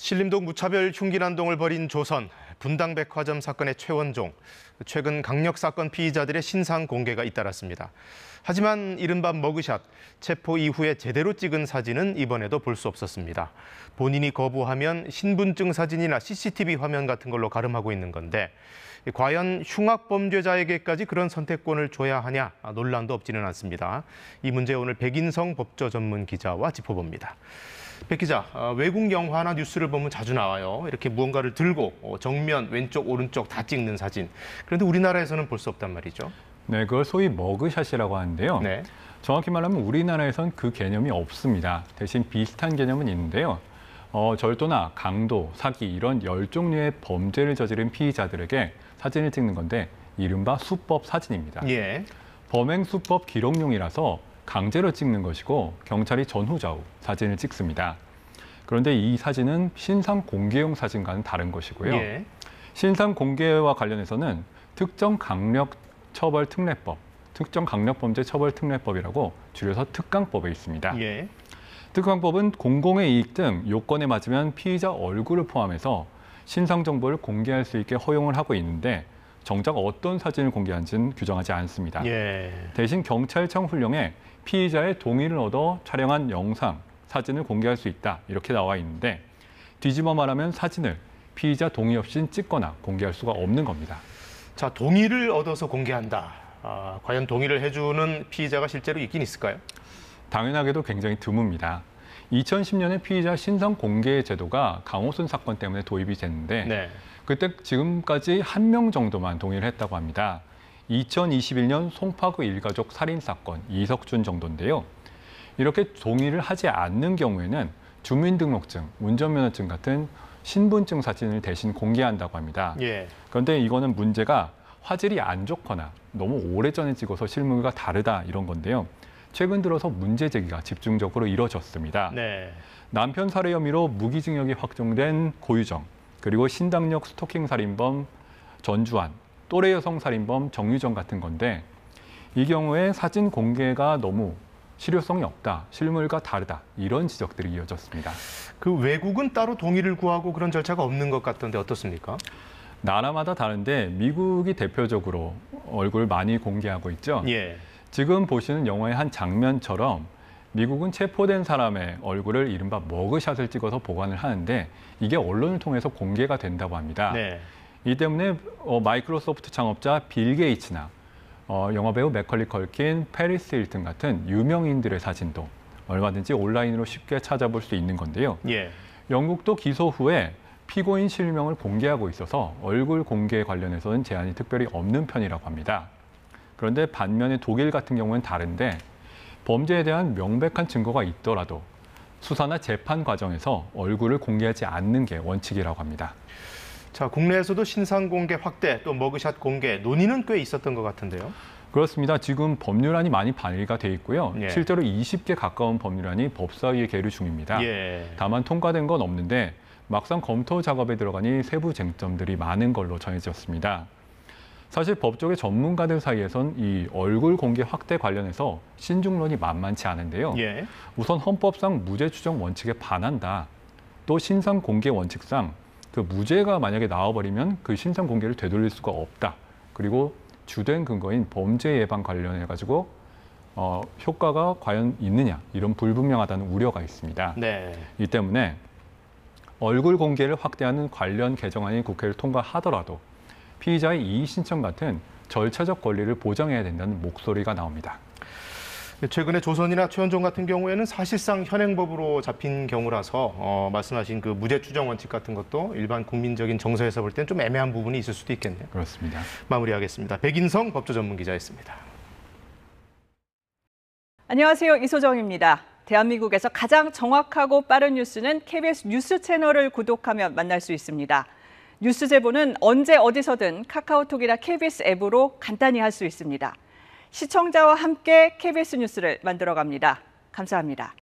신림동 무차별 흉기난동을 벌인 조선, 분당백화점 사건의 최원종, 최근 강력 사건 피의자들의 신상 공개가 잇따랐습니다. 하지만 이른바 머그샷, 체포 이후에 제대로 찍은 사진은 이번에도 볼 수 없었습니다. 본인이 거부하면 신분증 사진이나 CCTV 화면 같은 걸로 가름하고 있는 건데 과연 흉악범죄자에게까지 그런 선택권을 줘야 하냐 논란도 없지는 않습니다. 이 문제 오늘 백인성 법조 전문 기자와 짚어봅니다. 백 기자, 외국 영화나 뉴스를 보면 자주 나와요. 이렇게 무언가를 들고 정면, 왼쪽, 오른쪽 다 찍는 사진. 그런데 우리나라에서는 볼 수 없단 말이죠. 네, 그걸 소위 머그샷이라고 하는데요. 네. 정확히 말하면 우리나라에선 그 개념이 없습니다. 대신 비슷한 개념은 있는데요. 절도나 강도, 사기 이런 10종류의 범죄를 저지른 피의자들에게 사진을 찍는 건데 이른바 수법 사진입니다. 예. 범행 수법 기록용이라서 강제로 찍는 것이고 경찰이 전후좌우 사진을 찍습니다. 그런데 이 사진은 신상 공개용 사진과는 다른 것이고요. 예. 신상 공개와 관련해서는 특정강력범죄처벌특례법이라고 줄여서 특강법에 있습니다. 예. 특강법은 공공의 이익 등 요건에 맞으면 피의자 얼굴을 포함해서 신상 정보를 공개할 수 있게 허용을 하고 있는데 정작 어떤 사진을 공개하는지는 규정하지 않습니다. 예. 대신 경찰청 훈령에 피의자의 동의를 얻어 촬영한 영상, 사진을 공개할 수 있다 이렇게 나와 있는데 뒤집어 말하면 사진을 피의자 동의 없이 찍거나 공개할 수가 없는 겁니다. 자, 동의를 얻어서 공개한다. 과연 동의를 해주는 피의자가 실제로 있긴 있을까요? 당연하게도 굉장히 드뭅니다. 2010년에 피의자 신상 공개 제도가 강호순 사건 때문에 도입이 됐는데 네. 그때 지금까지 1명 정도만 동의를 했다고 합니다. 2021년 송파구 일가족 살인사건 이석준 정도인데요. 이렇게 동의를 하지 않는 경우에는 주민등록증, 운전면허증 같은 신분증 사진을 대신 공개한다고 합니다. 예. 그런데 이거는 문제가 화질이 안 좋거나 너무 오래전에 찍어서 실물과 다르다 이런 건데요. 최근 들어서 문제 제기가 집중적으로 이뤄졌습니다. 네. 남편 살해 혐의로 무기징역이 확정된 고유정, 그리고 신당역 스토킹 살인범 전주환, 또래 여성 살인범 정유정 같은 건데 이 경우에 사진 공개가 너무 실효성이 없다, 실물과 다르다 이런 지적들이 이어졌습니다. 그 외국은 따로 동의를 구하고 그런 절차가 없는 것 같던데 어떻습니까? 나라마다 다른데 미국이 대표적으로 얼굴 많이 공개하고 있죠. 예. 지금 보시는 영화의 한 장면처럼 미국은 체포된 사람의 얼굴을 이른바 머그샷을 찍어서 보관을 하는데 이게 언론을 통해서 공개가 된다고 합니다. 네. 이 때문에 마이크로소프트 창업자 빌 게이츠나 영화배우 맥컬리 컬킨, 페리스 힐튼 같은 유명인들의 사진도 얼마든지 온라인으로 쉽게 찾아볼 수 있는 건데요. 예. 영국도 기소 후에 피고인 실명을 공개하고 있어서 얼굴 공개 관련해서는 제한이 특별히 없는 편이라고 합니다. 그런데 반면에 독일 같은 경우는 다른데 범죄에 대한 명백한 증거가 있더라도 수사나 재판 과정에서 얼굴을 공개하지 않는 게 원칙이라고 합니다. 자, 국내에서도 신상 공개 확대 또 머그샷 공개 논의는 꽤 있었던 것 같은데요. 그렇습니다. 지금 법률안이 많이 발의가 돼 있고요. 예. 실제로 20개 가까운 법률안이 법사위에 계류 중입니다. 예. 다만 통과된 건 없는데 막상 검토 작업에 들어가니 세부 쟁점들이 많은 걸로 전해졌습니다. 사실 법조계 전문가들 사이에선 이 얼굴 공개 확대 관련해서 신중론이 만만치 않은데요. 예. 우선 헌법상 무죄 추정 원칙에 반한다. 또 신상 공개 원칙상 그 무죄가 만약에 나와버리면 그 신상 공개를 되돌릴 수가 없다. 그리고 주된 근거인 범죄 예방 관련해가지고 효과가 과연 있느냐 이런 불분명하다는 우려가 있습니다. 네. 이 때문에 얼굴 공개를 확대하는 관련 개정안이 국회를 통과하더라도 피의자의 이의 신청 같은 절차적 권리를 보장해야 된다는 목소리가 나옵니다. 최근에 조선이나 최원종 같은 경우에는 사실상 현행법으로 잡힌 경우라서 말씀하신 그 무죄 추정 원칙 같은 것도 일반 국민적인 정서에서 볼 때는 좀 애매한 부분이 있을 수도 있겠네요. 그렇습니다. 마무리하겠습니다. 백인성 법조 전문 기자였습니다. 안녕하세요. 이소정입니다. 대한민국에서 가장 정확하고 빠른 뉴스는 KBS 뉴스 채널을 구독하면 만날 수 있습니다. 뉴스 제보는 언제 어디서든 카카오톡이나 KBS 앱으로 간단히 할 수 있습니다. 시청자와 함께 KBS 뉴스를 만들어갑니다. 감사합니다.